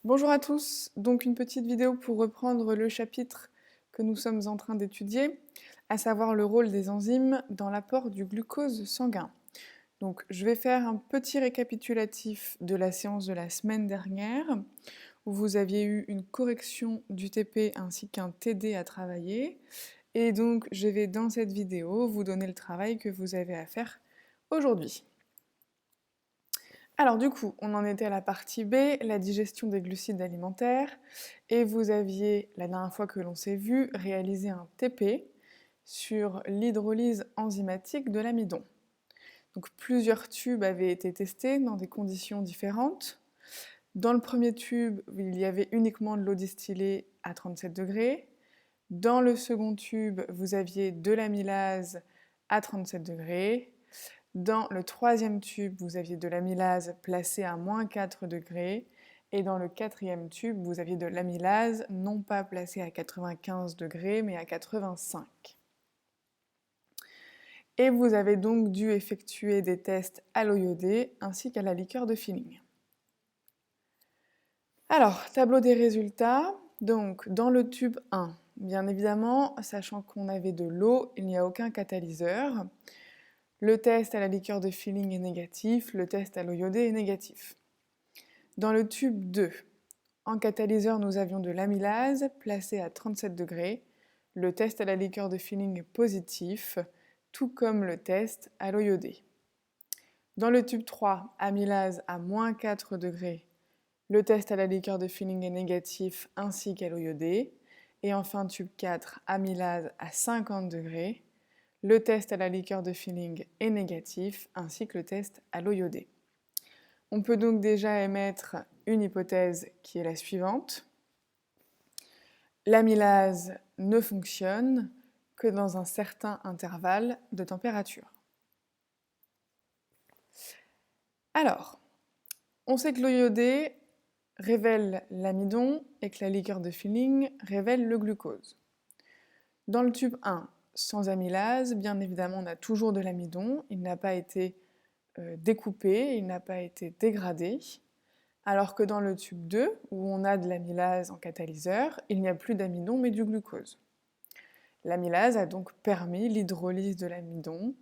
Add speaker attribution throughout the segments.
Speaker 1: Bonjour à tous, donc une petite vidéo pour reprendre le chapitre que nous sommes en train d'étudier, à savoir le rôle des enzymes dans l'apport du glucose sanguin. Donc je vais faire un petit récapitulatif de la séance de la semaine dernière, où vous aviez eu une correction du TP ainsi qu'un TD à travailler. Et donc je vais dans cette vidéo vous donner le travail que vous avez à faire aujourd'hui. Alors du coup, on en était à la partie B, la digestion des glucides alimentaires, et vous aviez, la dernière fois que l'on s'est vu, réalisé un TP sur l'hydrolyse enzymatique de l'amidon. Donc plusieurs tubes avaient été testés dans des conditions différentes. Dans le premier tube, il y avait uniquement de l'eau distillée à 37 degrés. Dans le second tube, vous aviez de l'amylase à 37 degrés. Dans le troisième tube, vous aviez de l'amylase placée à moins 4 degrés. Et dans le quatrième tube, vous aviez de l'amylase non pas placée à 95 degrés, mais à 85. Et vous avez donc dû effectuer des tests à l'eau iodée ainsi qu'à la liqueur de Feeling. Alors, tableau des résultats. Donc, dans le tube 1, bien évidemment, sachant qu'on avait de l'eau, il n'y a aucun catalyseur. Le test à la liqueur de Feeling est négatif, le test à l'eau iodée est négatif. Dans le tube 2, en catalyseur, nous avions de l'amylase placée à 37 degrés. Le test à la liqueur de Feeling est positif, tout comme le test à l'eau iodée. Dans le tube 3, amylase à moins 4 degrés. Le test à la liqueur de Feeling est négatif ainsi qu'à l'eau iodée. Et enfin, tube 4, amylase à 50 degrés. Le test à la liqueur de Feeling est négatif, ainsi que le test à l'eau iodée. On peut donc déjà émettre une hypothèse qui est la suivante. L'amylase ne fonctionne que dans un certain intervalle de température. Alors, on sait que l'eau iodée révèle l'amidon et que la liqueur de Feeling révèle le glucose. Dans le tube 1, sans amylase, bien évidemment, on a toujours de l'amidon. Il n'a pas été découpé, il n'a pas été dégradé. Alors que dans le tube 2, où on a de l'amylase en catalyseur, il n'y a plus d'amidon mais du glucose. L'amylase a donc permis l'hydrolyse de l'amidon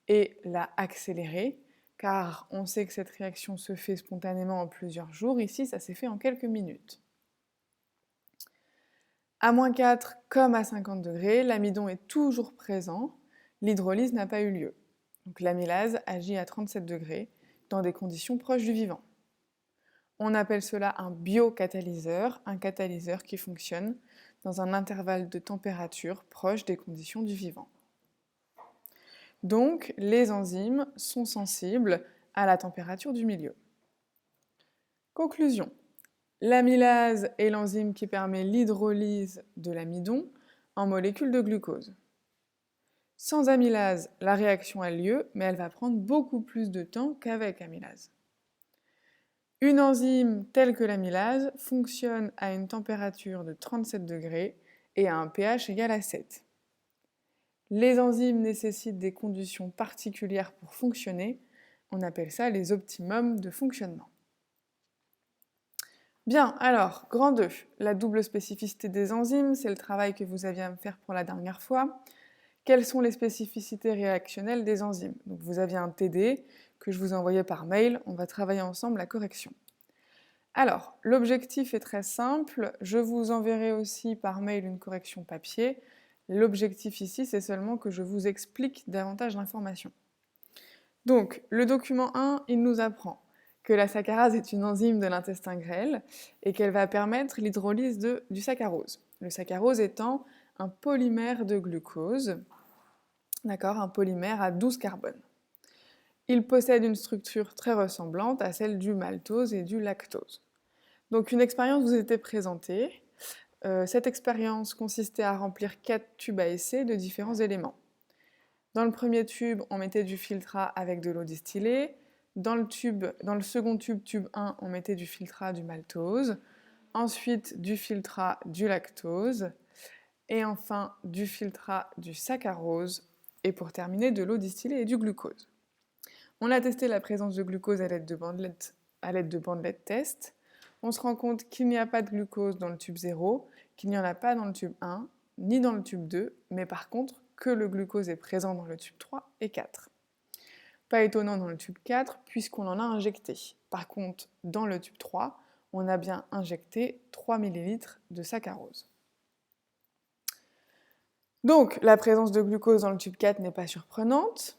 Speaker 1: et l'a accélérée, car on sait que cette réaction se fait spontanément en plusieurs jours. Ici, ça s'est fait en quelques minutes. À moins 4 comme à 50 degrés, l'amidon est toujours présent, l'hydrolyse n'a pas eu lieu. Donc l'amylase agit à 37 degrés dans des conditions proches du vivant. On appelle cela un biocatalyseur, un catalyseur qui fonctionne dans un intervalle de température proche des conditions du vivant. Donc les enzymes sont sensibles à la température du milieu. Conclusion. L'amylase est l'enzyme qui permet l'hydrolyse de l'amidon en molécules de glucose. Sans amylase, la réaction a lieu, mais elle va prendre beaucoup plus de temps qu'avec amylase. Une enzyme telle que l'amylase fonctionne à une température de 37 degrés et à un pH égal à 7. Les enzymes nécessitent des conditions particulières pour fonctionner. On appelle ça les optimums de fonctionnement. Bien, alors, grand 2, la double spécificité des enzymes, c'est le travail que vous aviez à me faire pour la dernière fois. Quelles sont les spécificités réactionnelles des enzymes? Donc, vous aviez un TD que je vous ai envoyé par mail, on va travailler ensemble la correction. Alors, l'objectif est très simple, je vous enverrai aussi par mail une correction papier. L'objectif ici, c'est seulement que je vous explique davantage d'informations. Donc, le document 1, il nous apprend que la saccharase est une enzyme de l'intestin grêle et qu'elle va permettre l'hydrolyse du saccharose. Le saccharose étant un polymère de glucose, d'accord, un polymère à 12 carbones. Il possède une structure très ressemblante à celle du maltose et du lactose. Donc une expérience vous était présentée. Cette expérience consistait à remplir 4 tubes à essai de différents éléments. Dans le premier tube, on mettait du filtrat avec de l'eau distillée. Dans le second tube, tube 1, on mettait du filtrat du maltose. Ensuite, du filtrat du lactose. Et enfin, du filtrat du saccharose. Et pour terminer, de l'eau distillée et du glucose. On a testé la présence de glucose à l'aide de bandelettes test. on se rend compte qu'il n'y a pas de glucose dans le tube 0, qu'il n'y en a pas dans le tube 1, ni dans le tube 2, mais par contre que le glucose est présent dans le tube 3 et 4. Pas étonnant dans le tube 4, puisqu'on en a injecté. Par contre, dans le tube 3, on a bien injecté 3 ml de saccharose. Donc, la présence de glucose dans le tube 4 n'est pas surprenante,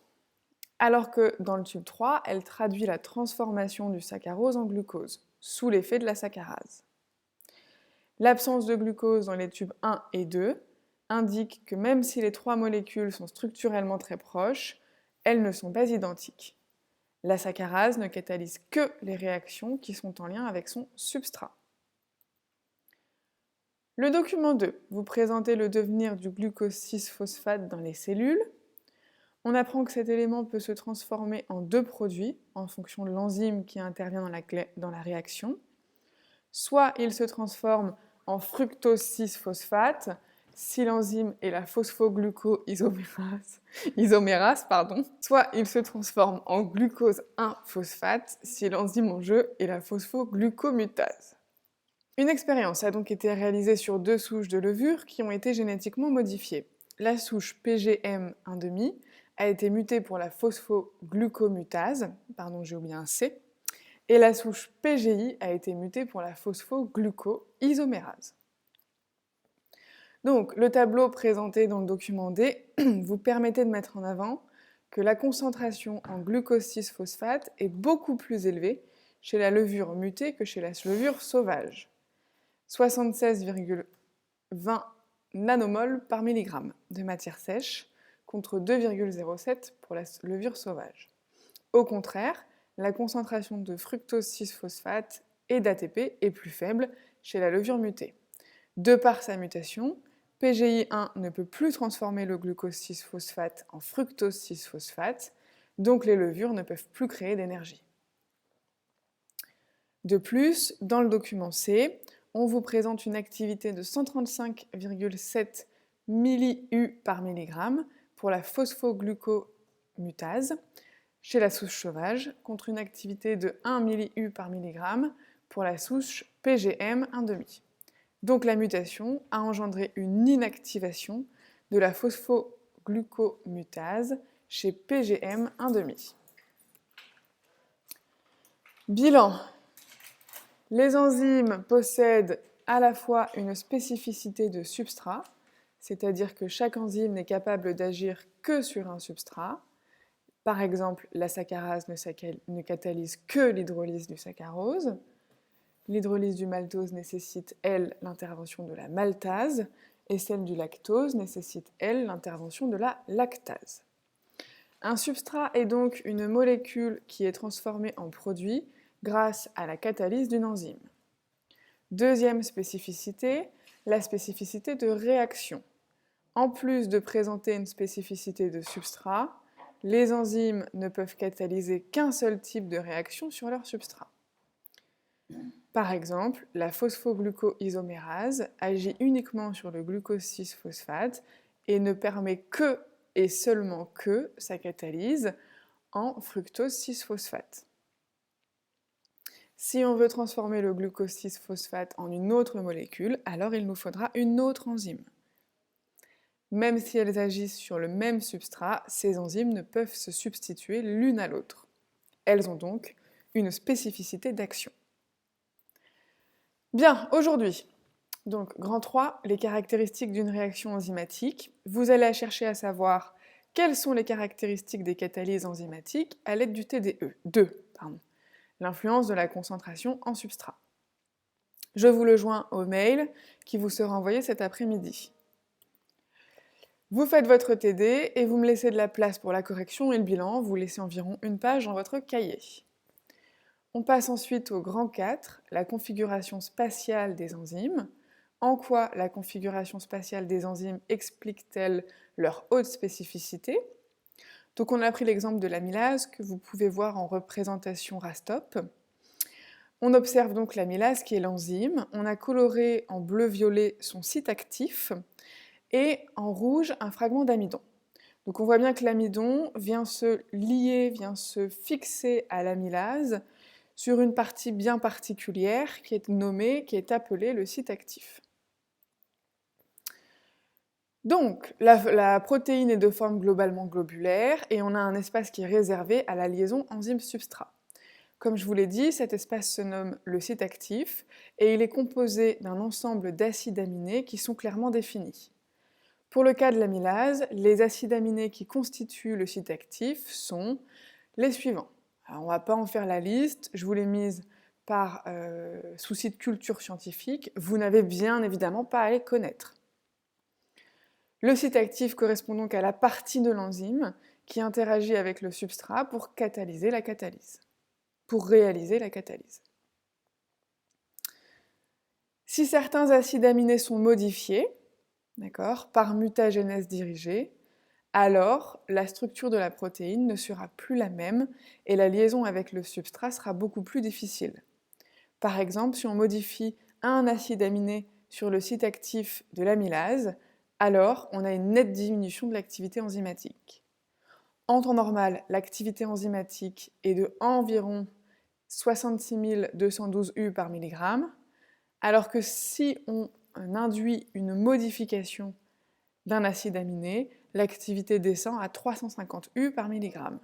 Speaker 1: alors que dans le tube 3, elle traduit la transformation du saccharose en glucose, sous l'effet de la saccharase. L'absence de glucose dans les tubes 1 et 2 indique que même si les trois molécules sont structurellement très proches, elles ne sont pas identiques. La saccharase ne catalyse que les réactions qui sont en lien avec son substrat. Le document 2 vous présentez le devenir du glucose 6-phosphate dans les cellules. On apprend que cet élément peut se transformer en deux produits en fonction de l'enzyme qui intervient dans la réaction. Soit il se transforme en fructose 6-phosphate, si l'enzyme est la phosphoglucoisomérase, soit il se transforme en glucose 1-phosphate, si l'enzyme en jeu est la phosphoglucomutase. Une expérience a donc été réalisée sur deux souches de levure qui ont été génétiquement modifiées. La souche PGM1,5 a été mutée pour la phosphoglucomutase, j'ai oublié un C, et la souche PGI a été mutée pour la phosphoglucoisomérase. Donc, le tableau présenté dans le document D vous permettait de mettre en avant que la concentration en glucose 6-phosphate est beaucoup plus élevée chez la levure mutée que chez la levure sauvage. 76,20 nanomoles par milligramme de matière sèche contre 2,07 pour la levure sauvage. Au contraire, la concentration de fructose 6-phosphate et d'ATP est plus faible chez la levure mutée. De par sa mutation, PGI1 ne peut plus transformer le glucose 6-phosphate en fructose 6-phosphate, donc les levures ne peuvent plus créer d'énergie. De plus, dans le document C, on vous présente une activité de 135,7 milli-U par milligramme pour la phosphoglucomutase chez la souche sauvage, contre une activité de 1 milli-U par milligramme pour la souche PGM1,5. Donc la mutation a engendré une inactivation de la phosphoglucomutase chez PGM1,5. Bilan. Les enzymes possèdent à la fois une spécificité de substrat, c'est-à-dire que chaque enzyme n'est capable d'agir que sur un substrat. Par exemple, la saccharase ne catalyse que l'hydrolyse du saccharose. L'hydrolyse du maltose nécessite, elle, l'intervention de la maltase, et celle du lactose nécessite, elle, l'intervention de la lactase. Un substrat est donc une molécule qui est transformée en produit grâce à la catalyse d'une enzyme. Deuxième spécificité, la spécificité de réaction. En plus de présenter une spécificité de substrat, les enzymes ne peuvent catalyser qu'un seul type de réaction sur leur substrat. Par exemple, la phosphoglucoisomérase agit uniquement sur le glucose 6-phosphate et ne permet que et seulement que sa catalyse en fructose 6-phosphate. Si on veut transformer le glucose 6-phosphate en une autre molécule, alors il nous faudra une autre enzyme. Même si elles agissent sur le même substrat, ces enzymes ne peuvent se substituer l'une à l'autre. Elles ont donc une spécificité d'action. Bien, aujourd'hui, donc grand 3, les caractéristiques d'une réaction enzymatique. Vous allez chercher à savoir quelles sont les caractéristiques des catalyses enzymatiques à l'aide du TDE. 2. L'influence de la concentration en substrat. Je vous le joins au mail qui vous sera envoyé cet après-midi. Vous faites votre TD et vous me laissez de la place pour la correction et le bilan. Vous laissez environ une page dans votre cahier. On passe ensuite au grand 4, la configuration spatiale des enzymes. En quoi la configuration spatiale des enzymes explique-t-elle leur haute spécificité ? Donc on a pris l'exemple de l'amylase que vous pouvez voir en représentation rastop. On observe donc l'amylase qui est l'enzyme. On a coloré en bleu-violet son site actif et en rouge un fragment d'amidon. Donc on voit bien que l'amidon vient se lier, vient se fixer à l'amylase sur une partie bien particulière qui est appelée le site actif. Donc, la protéine est de forme globalement globulaire et on a un espace qui est réservé à la liaison enzyme-substrat. Comme je vous l'ai dit, cet espace se nomme le site actif et il est composé d'un ensemble d'acides aminés qui sont clairement définis. Pour le cas de l'amylase, les acides aminés qui constituent le site actif sont les suivants. Alors, on ne va pas en faire la liste, je vous l'ai mise par souci de culture scientifique, vous n'avez bien évidemment pas à les connaître. Le site actif correspond donc à la partie de l'enzyme qui interagit avec le substrat pour réaliser la catalyse. Si certains acides aminés sont modifiés, par mutagénèse dirigée, alors la structure de la protéine ne sera plus la même et la liaison avec le substrat sera beaucoup plus difficile. Par exemple, si on modifie un acide aminé sur le site actif de l'amylase, alors on a une nette diminution de l'activité enzymatique. En temps normal, l'activité enzymatique est de environ 66 212 U par milligramme, alors que si on induit une modification d'un acide aminé, l'activité descend à 350 U par milligramme.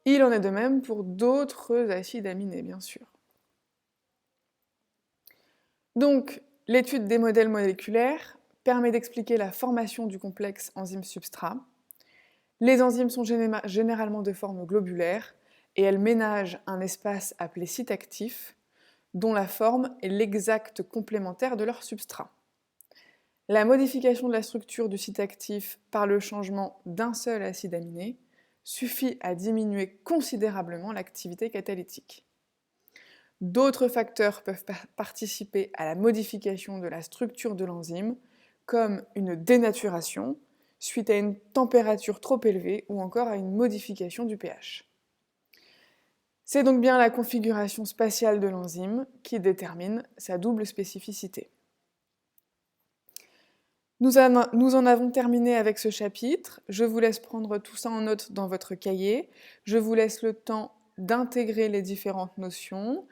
Speaker 1: Il en est de même pour d'autres acides aminés, bien sûr. Donc, l'étude des modèles moléculaires permet d'expliquer la formation du complexe enzyme-substrat. Les enzymes sont généralement de forme globulaire et elles ménagent un espace appelé site actif, dont la forme est l'exact complémentaire de leur substrat. La modification de la structure du site actif par le changement d'un seul acide aminé suffit à diminuer considérablement l'activité catalytique. D'autres facteurs peuvent participer à la modification de la structure de l'enzyme, comme une dénaturation suite à une température trop élevée ou encore à une modification du pH. C'est donc bien la configuration spatiale de l'enzyme qui détermine sa double spécificité. Nous en avons terminé avec ce chapitre. Je vous laisse prendre tout ça en note dans votre cahier. Je vous laisse le temps d'intégrer les différentes notions.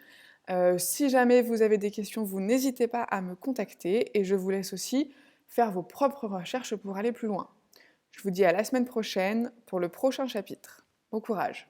Speaker 1: Si jamais vous avez des questions, vous n'hésitez pas à me contacter et je vous laisse aussi faire vos propres recherches pour aller plus loin. Je vous dis à la semaine prochaine pour le prochain chapitre. Bon courage!